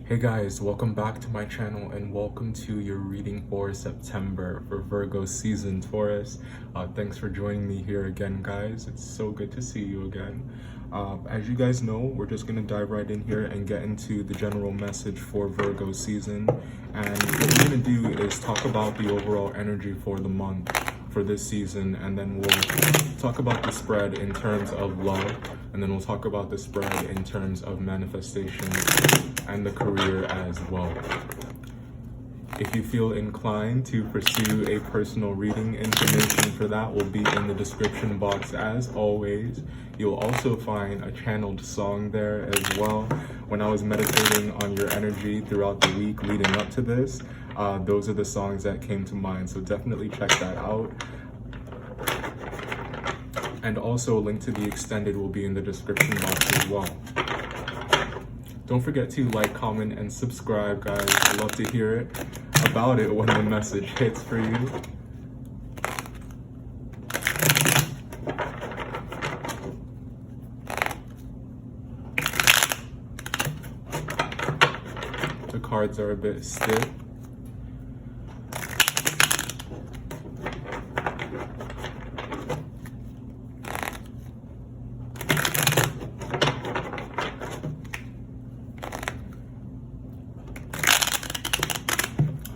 Hey guys, welcome back to my channel and welcome to your reading for September for Virgo season, Taurus. Thanks for joining me here again, guys. It's so good to see you again. As you guys know, we're just going to dive right in here and get into the general message for Virgo season. And what we're going to do is talk about the overall energy for the month for this season, and then we'll talk about the spread in terms of love, and then we'll talk about the spread in terms of manifestation and the career as well. If you feel inclined to pursue a personal reading, information for that will be in the description box as always. You'll also find a channeled song there as well. When I was meditating on your energy throughout the week leading up to this, those are the songs that came to mind, so definitely check that out. And also a link to the extended will be in the description box as well. Don't forget to like, comment, and subscribe, guys. I'd love to hear about it when the message hits for you. The cards are a bit stiff.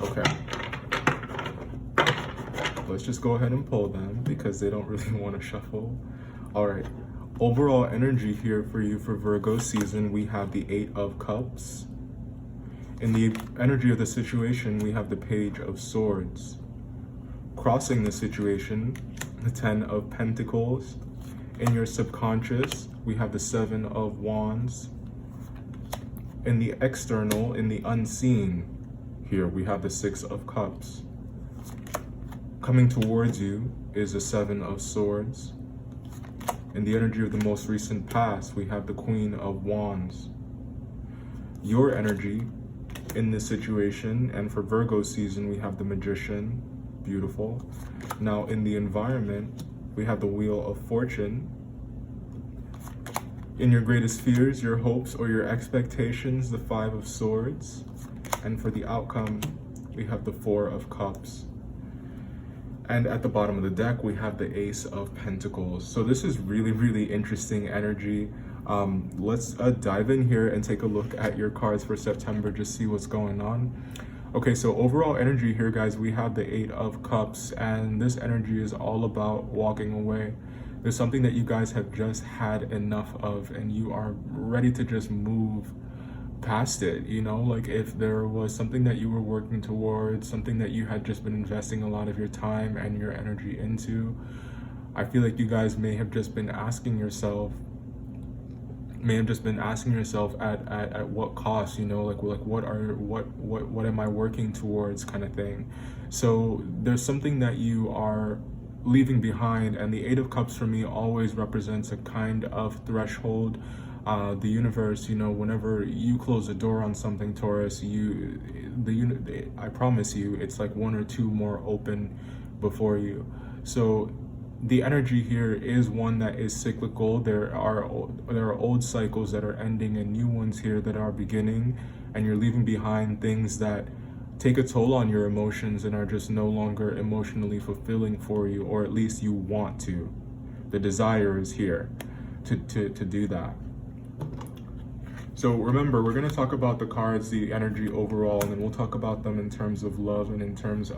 Okay, let's just go ahead and pull them because they don't really want to shuffle. All right, overall energy here for you for Virgo season, we have the 8 of Cups. In the energy of the situation, we have the Page of Swords. Crossing the situation, the 10 of Pentacles. In your subconscious, we have the 7 of Wands. In the external, in the unseen, here we have the 6 of Cups. Coming towards you is the 7 of Swords. In the energy of the most recent past, we have the Queen of Wands. Your energy in this situation, and for Virgo season, we have the Magician. Beautiful. Now in the environment, we have the Wheel of Fortune. In your greatest fears, your hopes, or your expectations, the 5 of Swords. And for the outcome, we have the 4 of Cups. And at the bottom of the deck, we have the Ace of Pentacles. So this is really, really interesting energy. Let's dive in here and take a look at your cards for September, just see what's going on. Okay, so overall energy here, guys, we have the 8 of Cups, and this energy is all about walking away. There's something that you guys have just had enough of, and you are ready to just move past it. You know, like if there was something that you were working towards, something that you had just been investing a lot of your time and your energy into, I feel like you guys may have just been asking yourself at what cost, you know, like what am I working towards, kind of thing. So there's something that you are leaving behind, and the 8 of Cups for me always represents a kind of threshold. The universe, you know, whenever you close the door on something, Taurus, I promise you, it's like 1 or 2 more open before you. So the energy here is one that is cyclical. There are old cycles that are ending and new ones here that are beginning, and you're leaving behind things that take a toll on your emotions and are just no longer emotionally fulfilling for you, or at least you want to. The desire is here to do that. So remember, we're going to talk about the cards, the energy overall, and then we'll talk about them in terms of love and in terms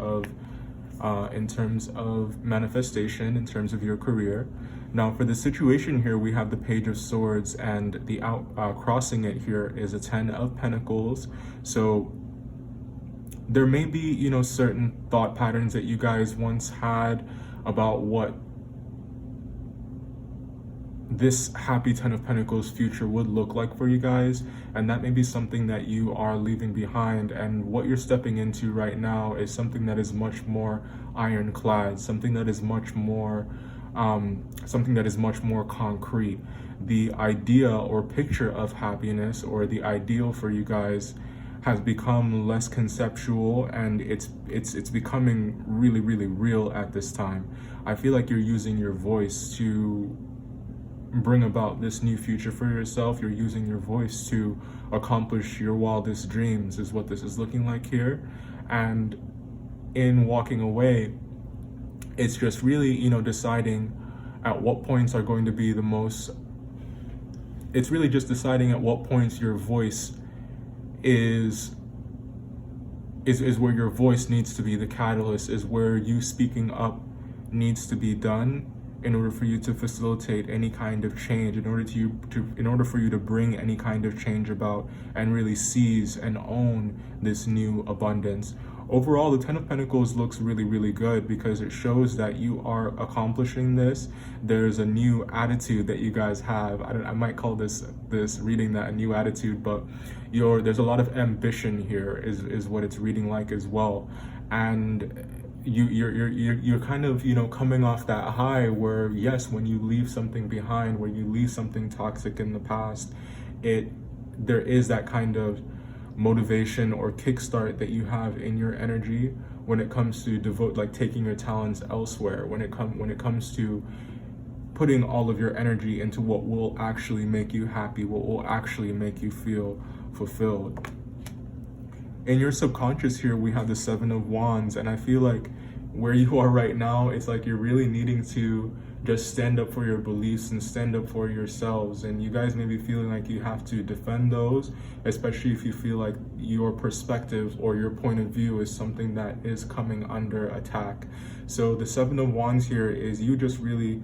of manifestation, in terms of your career. Now for the situation here, we have the Page of Swords, and the crossing it here is a 10 of Pentacles. So there may be, you know, certain thought patterns that you guys once had about what this happy 10 of Pentacles future would look like for you guys, and that may be something that you are leaving behind, and what you're stepping into right now is something that is much more ironclad, something that is much more concrete. The idea or picture of happiness, or the ideal for you guys, has become less conceptual, and it's becoming really, really real at this time. I feel like you're using your voice to bring about this new future for yourself. You're using your voice to accomplish your wildest dreams, is what this is looking like here. And in walking away, it's just really, deciding at what points are going to be the most, it's really just deciding at what points your voice is where your voice needs to be the catalyst, is where you speaking up needs to be done in order for you to facilitate any kind of change, in order for you to bring any kind of change about and really seize and own this new abundance. Overall, the Ten of Pentacles looks really, really good because it shows that you are accomplishing this. There's a new attitude that you guys have. I might call this reading that a new attitude, but there's a lot of ambition here is what it's reading like as well. And you're kind of coming off that high where, yes, when you leave something behind, where you leave something toxic in the past, there is that kind of motivation or kickstart that you have in your energy when it comes to taking your talents elsewhere, when it comes to putting all of your energy into what will actually make you happy, what will actually make you feel fulfilled. In your subconscious here, we have the Seven of Wands, and I feel like where you are right now, it's like you're really needing to just stand up for your beliefs and stand up for yourselves. And you guys may be feeling like you have to defend those, especially if you feel like your perspective or your point of view is something that is coming under attack. So the Seven of Wands here is you just really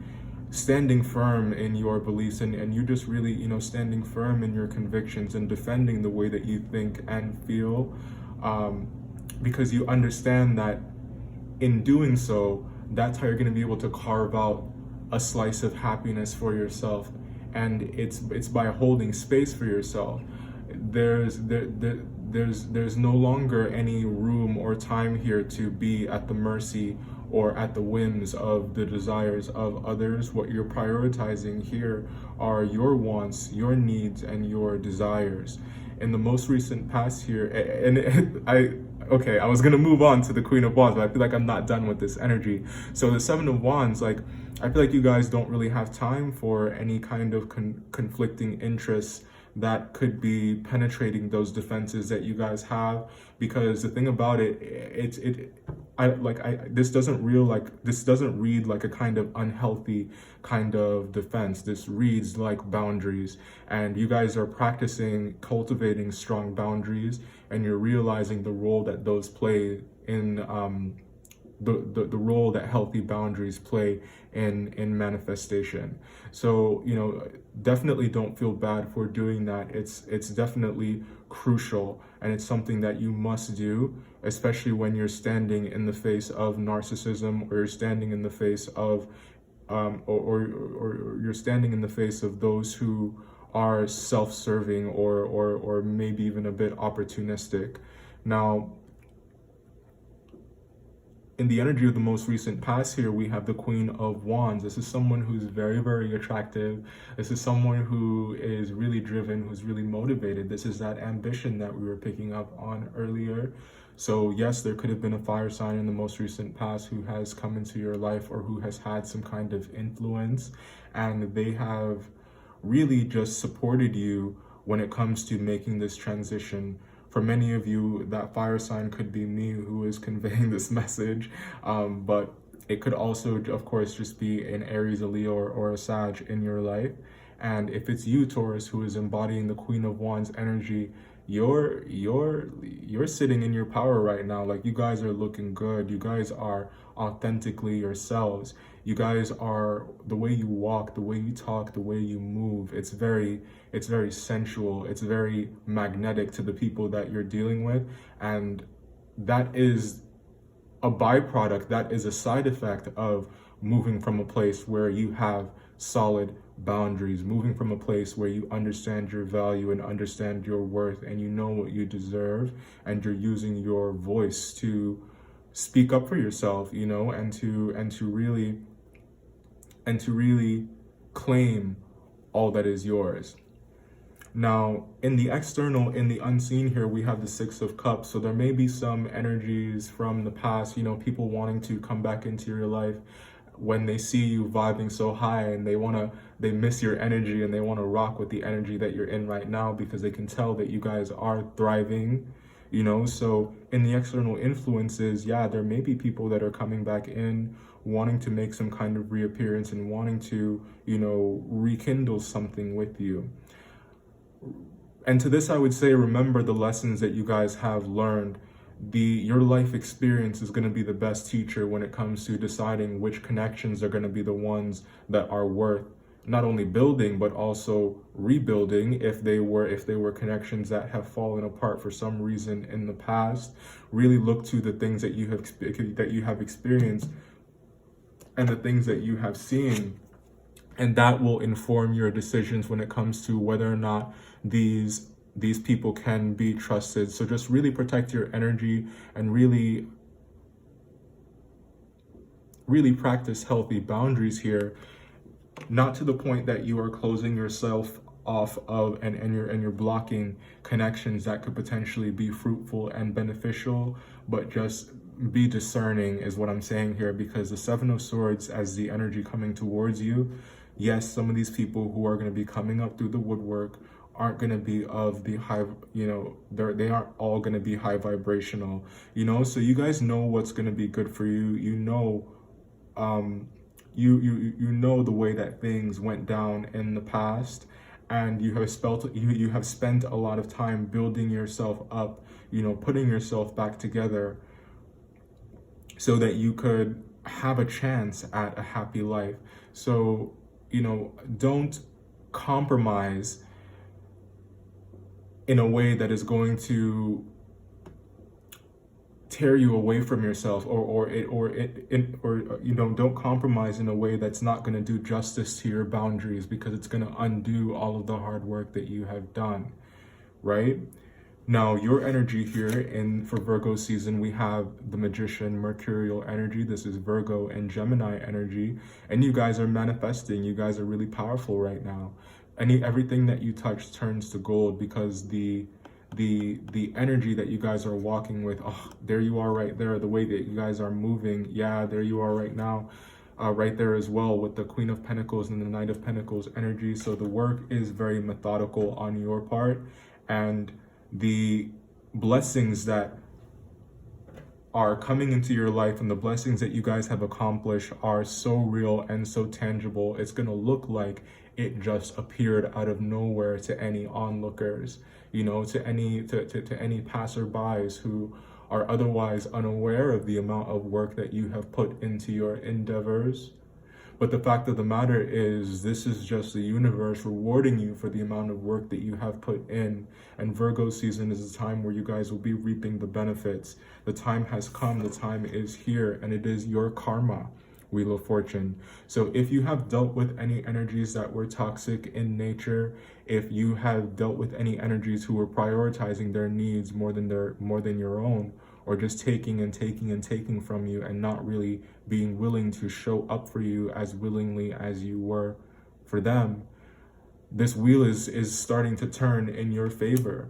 standing firm in your beliefs, and you just really standing firm in your convictions and defending the way that you think and feel, because you understand that in doing so, that's how you're going to be able to carve out a slice of happiness for yourself. And it's by holding space for yourself. There's no longer any room or time here to be at the mercy or at the whims of the desires of others. What you're prioritizing here are your wants, your needs, and your desires. In the most recent past here, and I was gonna move on to the Queen of Wands, but I feel like I'm not done with this energy. So the Seven of Wands, I feel like you guys don't really have time for any kind of conflicting interests that could be penetrating those defenses that you guys have, because the thing about this doesn't read like a kind of unhealthy kind of defense. This reads like boundaries, and you guys are practicing cultivating strong boundaries, and you're realizing the role that those play in the role that healthy boundaries play in manifestation. So definitely don't feel bad for doing that. It's definitely crucial, and it's something that you must do, especially when you're standing in the face of narcissism, or you're standing in the face of or you're standing in the face of those who are self-serving or maybe even a bit opportunistic. Now, in the energy of the most recent past here, we have the Queen of Wands. This is someone who's very, very attractive. This is someone who is really driven, who's really motivated. This is that ambition that we were picking up on earlier. So yes, there could have been a fire sign in the most recent past who has come into your life, or who has had some kind of influence, and they have really just supported you when it comes to making this transition. For many of you, that fire sign could be me who is conveying this message, but it could also, of course, just be an Aries, a Leo, or a Sag in your life. And if it's you, Taurus, who is embodying the Queen of Wands energy, you're sitting in your power right now. Like, you guys are looking good. You guys are authentically yourselves. You guys are, the way you walk, the way you talk, the way you move, it's very sensual. It's very magnetic to the people that you're dealing with. And that is a byproduct, that is a side effect of moving from a place where you have solid boundaries, moving from a place where you understand your value and understand your worth, and you know what you deserve, and you're using your voice to speak up for yourself, and to really claim all that is yours. Now, in the external, in the unseen here, we have the Six of Cups. So there may be some energies from the past, people wanting to come back into your life, when they see you vibing so high, and they miss your energy, and they want to rock with the energy that you're in right now, because they can tell that you guys are thriving, you know. So in the external influences, yeah, there may be people that are coming back in, wanting to make some kind of reappearance and wanting to, you know, rekindle something with you. And to this, I would say, remember the lessons that you guys have learned. Your life experience is going to be the best teacher when it comes to deciding which connections are going to be the ones that are worth not only building but also rebuilding, if they were connections that have fallen apart for some reason in the past. Really look to the things that you have experienced and the things that you have seen, and that will inform your decisions when it comes to whether or not these people can be trusted. So just really protect your energy and really practice healthy boundaries here, not to the point that you are closing yourself off of and you're blocking connections that could potentially be fruitful and beneficial, but just be discerning is what I'm saying here, because the Seven of Swords as the energy coming towards you, yes, some of these people who are going to be coming up through the woodwork aren't going to be of the high, you know, they aren't all going to be high vibrational, you know. So you guys know what's going to be good for you, you know. You know the way that things went down in the past, and you have spent a lot of time building yourself up, you know, putting yourself back together so that you could have a chance at a happy life. So, you know, don't compromise in a way that is going to tear you away from yourself, or you know, don't compromise in a way that's not going to do justice to your boundaries, because it's going to undo all of the hard work that you have done, right? Now, your energy here for Virgo season, we have the Magician, Mercurial energy. This is Virgo and Gemini energy, and you guys are manifesting. You guys are really powerful right now. Everything that you touch turns to gold, because the energy that you guys are walking with, oh, there you are right there. The way that you guys are moving, yeah, there you are right now, right there as well, with the Queen of Pentacles and the Knight of Pentacles energy. So the work is very methodical on your part, and the blessings that are coming into your life and the blessings that you guys have accomplished are so real and so tangible. It's going to look like it just appeared out of nowhere to any onlookers, you know, to any passerbys who are otherwise unaware of the amount of work that you have put into your endeavors. But the fact of the matter is, this is just the universe rewarding you for the amount of work that you have put in. And Virgo season is a time where you guys will be reaping the benefits. The time has come, the time is here, and it is your karma, Wheel of Fortune. So if you have dealt with any energies that were toxic in nature, if you have dealt with any energies who were prioritizing their needs more than your own, or just taking and taking and taking from you, and not really being willing to show up for you as willingly as you were for them, this wheel is starting to turn in your favor.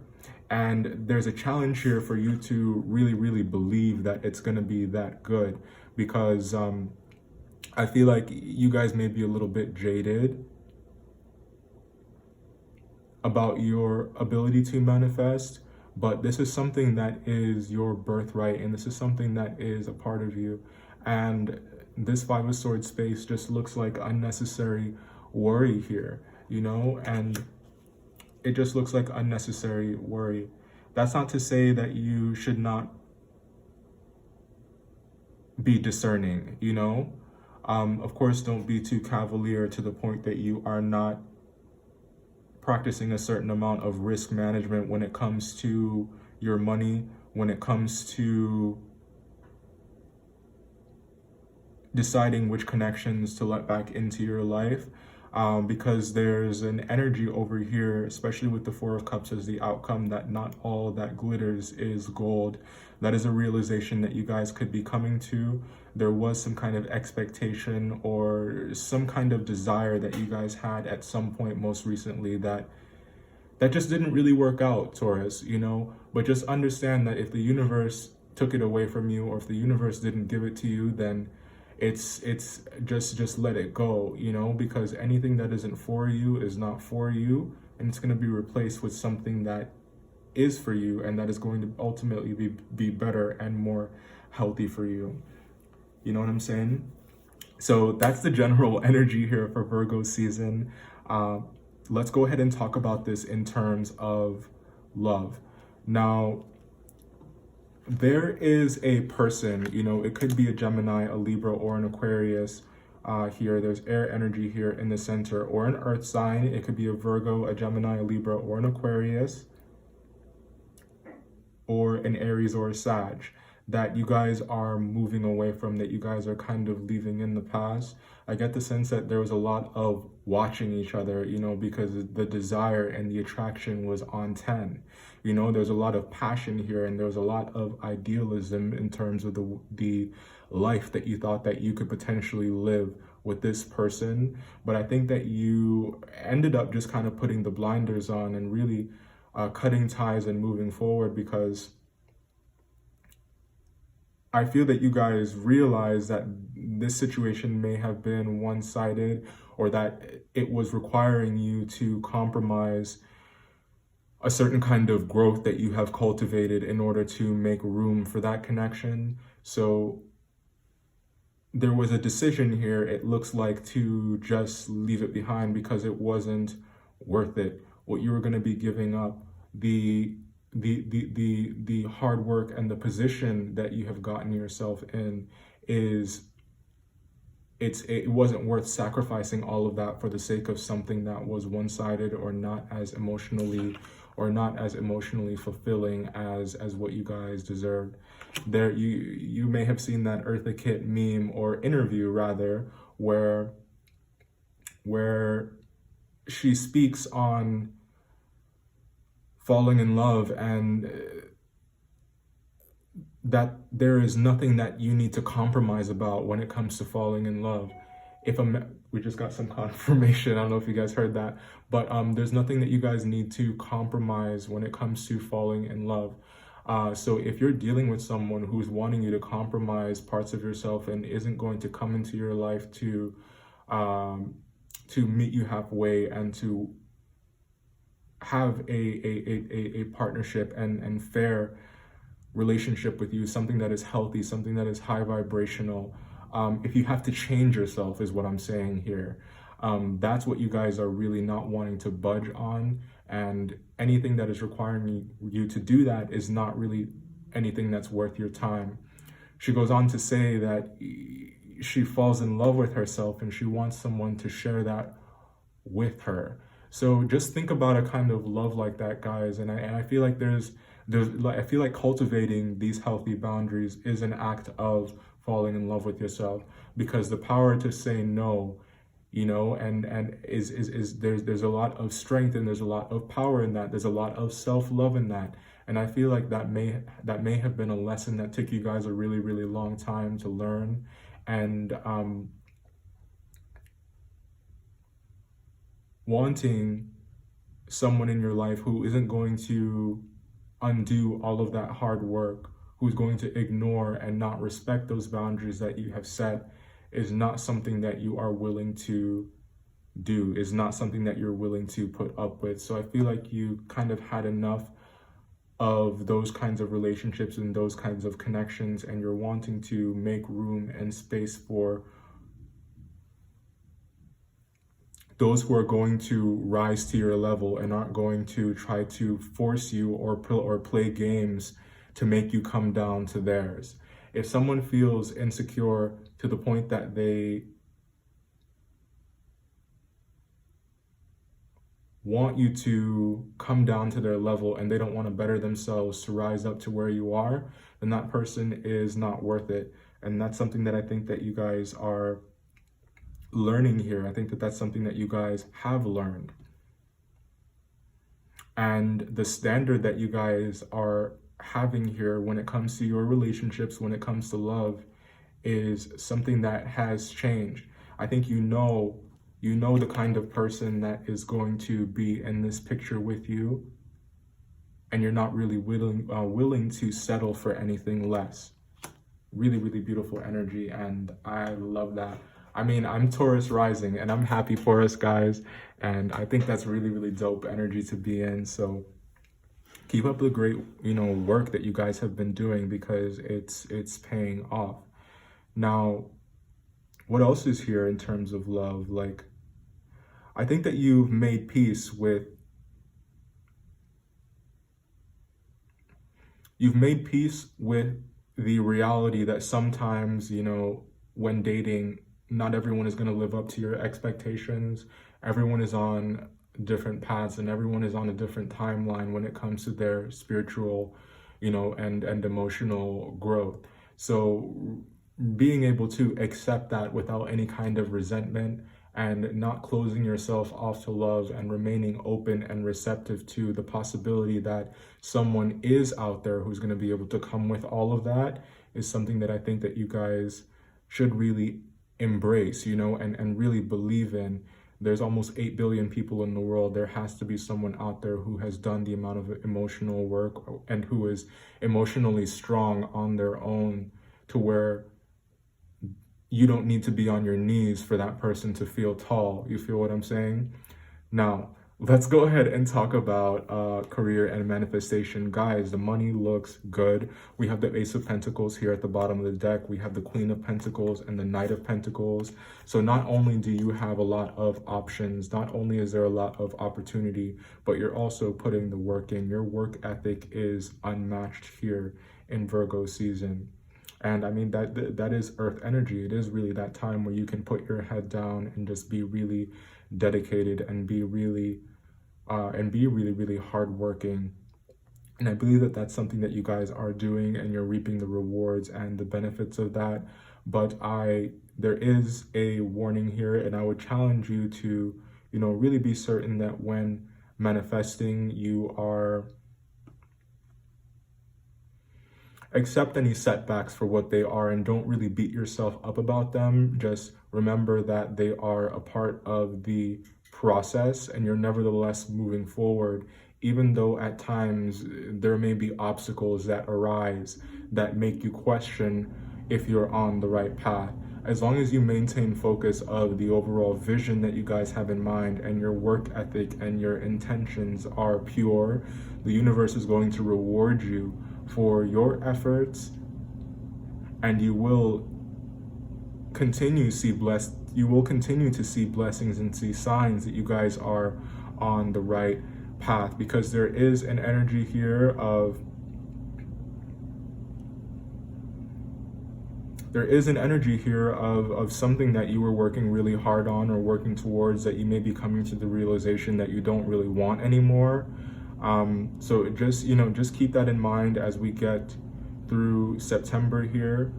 And there's a challenge here for you to really believe that it's going to be that good, because I feel like you guys may be a little bit jaded about your ability to manifest, but this is something that is your birthright, and this is something that is a part of you. And this Five of Swords space just looks like unnecessary worry here, you know, and it just looks like unnecessary worry. That's not to say that you should not be discerning, you know. Of course, don't be too cavalier to the point that you are not practicing a certain amount of risk management when it comes to your money, when it comes to deciding which connections to let back into your life, because there's an energy over here, especially with the Four of Cups as the outcome, that not all that glitters is gold. That is a realization that you guys could be coming to. There was some kind of expectation or some kind of desire that you guys had at some point most recently that just didn't really work out, Taurus, you know. But just understand that if the universe took it away from you, or if the universe didn't give it to you, then it's just let it go, you know, because anything that isn't for you is not for you, and it's going to be replaced with something that is for you and that is going to ultimately be better and more healthy for you. You know what I'm saying? So that's the general energy here for Virgo season. Let's go ahead and talk about this in terms of love. Now, there is a person, you know, it could be a Gemini, a Libra, or an Aquarius. Here, there's air energy here in the center, or an earth sign. It could be a Virgo, a Gemini, a Libra, or an Aquarius, or an Aries or a Sag, that you guys are moving away from, that you guys are kind of leaving in the past. I get the sense that there was a lot of watching each other, you know, because the desire and the attraction was on 10. You know, there's a lot of passion here, and there's a lot of idealism in terms of the life that you thought that you could potentially live with this person. But I think that you ended up just kind of putting the blinders on and really cutting ties and moving forward, because I feel that you guys realize that this situation may have been one-sided, or that it was requiring you to compromise a certain kind of growth that you have cultivated in order to make room for that connection. So there was a decision here, it looks like, to just leave it behind because it wasn't worth it. What you were going to be giving up, the hard work and the position that you have gotten yourself in, it wasn't worth sacrificing all of that for the sake of something that was one-sided, or not as emotionally fulfilling as what you guys deserved. There, you may have seen that Eartha Kitt meme, or interview rather, where she speaks on falling in love, and that there is nothing that you need to compromise about when it comes to falling in love. We just got some confirmation, I don't know if you guys heard that, but there's nothing that you guys need to compromise when it comes to falling in love. So if you're dealing with someone who's wanting you to compromise parts of yourself and isn't going to come into your life to meet you halfway and to have a partnership and fair relationship with you, something that is healthy, something that is high vibrational, if you have to change yourself, is what I'm saying here. That's what you guys are really not wanting to budge on, and anything that is requiring you to do that is not really anything that's worth your time. She goes on to say that she falls in love with herself and she wants someone to share that with her. So just think about a kind of love like that, guys. And I feel like I feel like cultivating these healthy boundaries is an act of falling in love with yourself, because the power to say no, you know, and there's a lot of strength, and there's a lot of power in that. There's a lot of self-love in that. And I feel like that may have been a lesson that took you guys a really, really long time to learn. And wanting someone in your life who isn't going to undo all of that hard work, who's going to ignore and not respect those boundaries that you have set, is not something that you are willing to do, is not something that you're willing to put up with. So I feel like you kind of had enough of those kinds of relationships and those kinds of connections, and you're wanting to make room and space for those who are going to rise to your level and aren't going to try to force you or play games to make you come down to theirs. If someone feels insecure to the point that they want you to come down to their level and they don't want to better themselves to rise up to where you are, then that person is not worth it. And that's something that I think that you guys are learning here. I think that that's something that you guys have learned. And the standard that you guys are having here when it comes to your relationships, when it comes to love, is something that has changed. I think you know the kind of person that is going to be in this picture with you, and you're not really willing to settle for anything less. really, really beautiful energy, and I love that. I mean, I'm Taurus rising, and I'm happy for us, guys, and I think that's really, really dope energy to be in. So keep up the great, work that you guys have been doing, because it's paying off. Now, what else is here in terms of love? Like, I think that you've made peace with the reality that sometimes, when dating, not everyone is going to live up to your expectations. Everyone is on different paths, and everyone is on a different timeline when it comes to their spiritual, and emotional growth. So being able to accept that without any kind of resentment, and not closing yourself off to love, and remaining open and receptive to the possibility that someone is out there who's going to be able to come with all of that, is something that I think that you guys should really embrace, and really believe in. There's almost 8 billion people in the world. There has to be someone out there who has done the amount of emotional work, and who is emotionally strong on their own, to where you don't need to be on your knees for that person to feel tall. You feel what I'm saying? Now, let's go ahead and talk about career and manifestation. Guys, the money looks good. We have the Ace of Pentacles here at the bottom of the deck. We have the Queen of Pentacles and the Knight of Pentacles. So not only do you have a lot of options, not only is there a lot of opportunity, but you're also putting the work in. Your work ethic is unmatched here in Virgo season. And I mean, that is earth energy. It is really that time where you can put your head down and just be really dedicated, and be really, really hardworking. And I believe that that's something that you guys are doing, and you're reaping the rewards and the benefits of that. But there is a warning here, and I would challenge you to, really be certain that when manifesting, you are accept any setbacks for what they are, and don't really beat yourself up about them. Just remember that they are a part of the process, and you're nevertheless moving forward, even though at times there may be obstacles that arise that make you question if you're on the right path. As long as you maintain focus of the overall vision that you guys have in mind, and your work ethic and your intentions are pure, the universe is going to reward you for your efforts, and you will continue to see blessings and see signs that you guys are on the right path, because there is an energy here of something that you were working really hard on, or working towards, that you may be coming to the realization that you don't really want anymore. So just keep that in mind as we get through September here.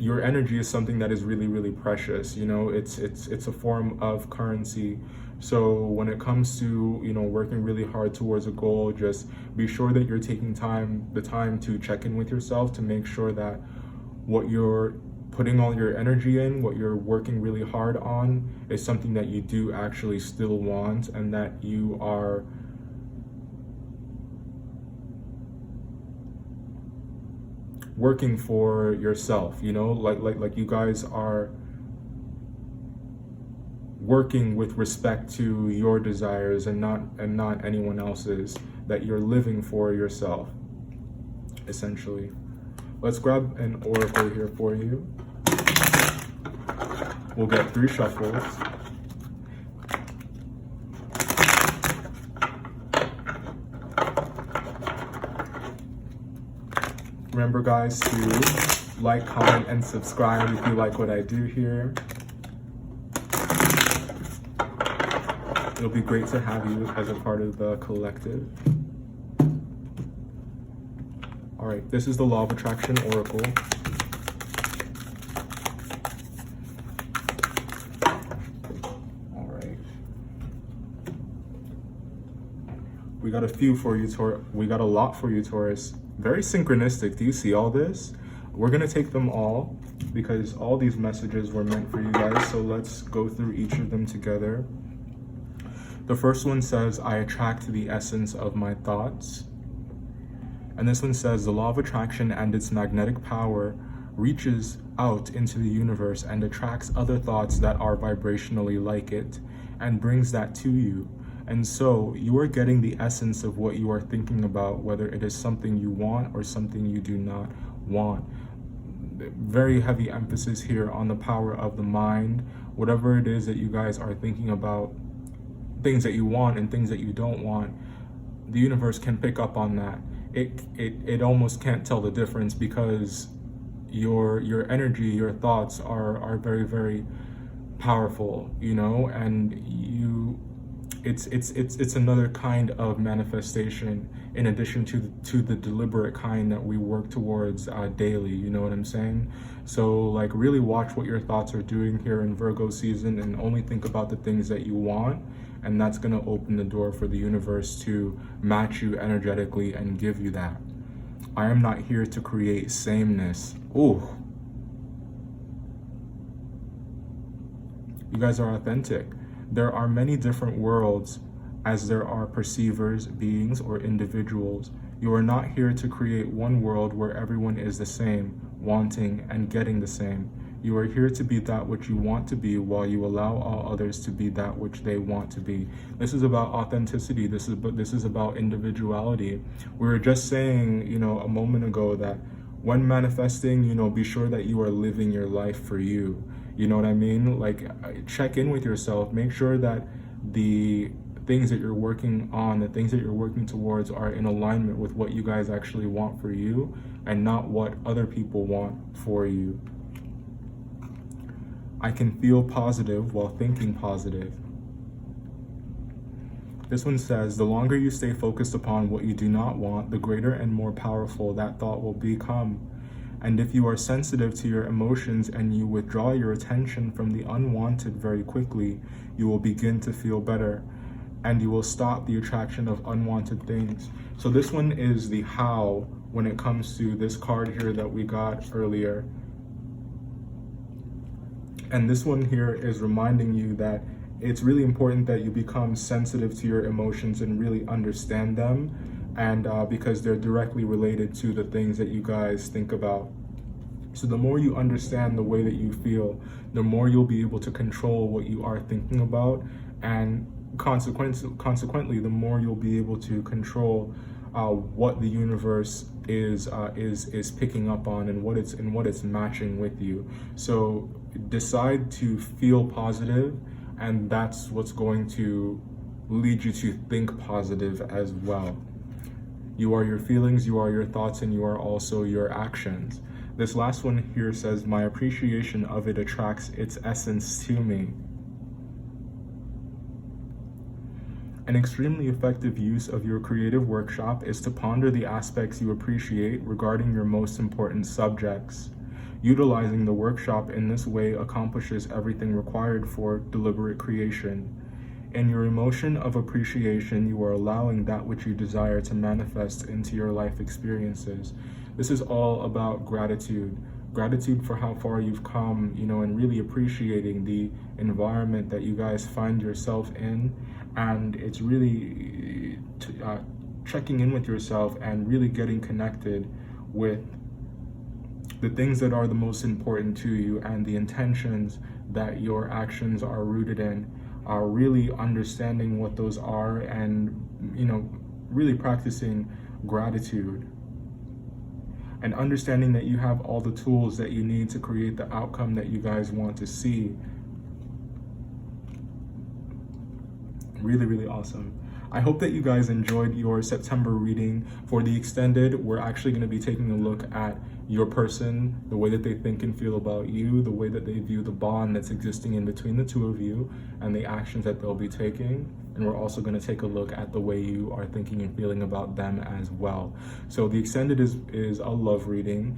Your energy is something that is really, really precious. It's a form of currency. So when it comes to, working really hard towards a goal, just be sure that you're taking the time to check in with yourself, to make sure that what you're putting all your energy in, what you're working really hard on, is something that you do actually still want, and that you are working for yourself, like you guys are working with respect to your desires, and not anyone else's, that you're living for yourself, essentially. Let's grab an oracle here for you. We'll get 3 shuffles. Remember, guys, to like, comment, and subscribe if you like what I do here. It'll be great to have you as a part of the collective. All right, this is the Law of Attraction Oracle. All right. We got a few for you, Taurus. We got a lot for you, Taurus. Very synchronistic. Do you see all this? We're gonna take them all, because all these messages were meant for you guys. So let's go through each of them together. The first one says, I attract the essence of my thoughts. And this one says, the law of attraction and its magnetic power reaches out into the universe and attracts other thoughts that are vibrationally like it and brings that to you. And so you are getting the essence of what you are thinking about, whether it is something you want or something you do not want. Very heavy emphasis here on the power of the mind. Whatever it is that you guys are thinking about, things that you want and things that you don't want, the universe can pick up on that. It almost can't tell the difference, because your energy, your thoughts are very, very powerful, you know, and it's another kind of manifestation in addition to the deliberate kind that we work towards daily, you know what I'm saying? So like, really watch what your thoughts are doing here in Virgo season, and only think about the things that you want, and that's going to open the door for the universe to match you energetically and give you that. I am not here to create sameness. Ooh. You guys are authentic. There are many different worlds as there are perceivers, beings, or individuals. You are not here to create one world where everyone is the same, wanting and getting the same. You are here to be that which you want to be, while you allow all others to be that which they want to be. This is about authenticity. This is about individuality. We were just saying, you know, a moment ago that when manifesting, you know, be sure that you are living your life for you. You know what I mean? Like, check in with yourself. Make sure that the things that you're working on, the things that you're working towards, are in alignment with what you guys actually want for you, and not what other people want for you. I can feel positive while thinking positive. This one says, the longer you stay focused upon what you do not want, the greater and more powerful that thought will become. And if you are sensitive to your emotions and you withdraw your attention from the unwanted very quickly, you will begin to feel better, and you will stop the attraction of unwanted things. So this one is the how when it comes to this card here that we got earlier. And this one here is reminding you that it's really important that you become sensitive to your emotions and really understand them, and because they're directly related to the things that you guys think about. So the more you understand the way that you feel, the more you'll be able to control what you are thinking about, and consequently, the more you'll be able to control what the universe is picking up on, and what it's matching with you. So decide to feel positive, and that's what's going to lead you to think positive as well. You are your feelings, you are your thoughts, and you are also your actions. This last one here says, my appreciation of it attracts its essence to me. An extremely effective use of your creative workshop is to ponder the aspects you appreciate regarding your most important subjects. Utilizing the workshop in this way accomplishes everything required for deliberate creation. In your emotion of appreciation, you are allowing that which you desire to manifest into your life experiences. This is all about gratitude. Gratitude for how far you've come, you know, and really appreciating the environment that you guys find yourself in. And it's really checking in with yourself and really getting connected with the things that are the most important to you, and the intentions that your actions are rooted in. Are really understanding what those are, and, you know, really practicing gratitude, and understanding that you have all the tools that you need to create the outcome that you guys want to see. Really, really awesome. I hope that you guys enjoyed your September reading. For the extended, we're actually going to be taking a look at your person, the way that they think and feel about you, the way that they view the bond that's existing in between the two of you, and the actions that they'll be taking. And we're also going to take a look at the way you are thinking and feeling about them as well. So the extended is a love reading.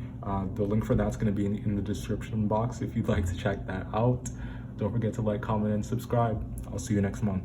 The link for that's going to be in the description box if you'd like to check that out. Don't forget to like, comment, and subscribe. I'll see you next month.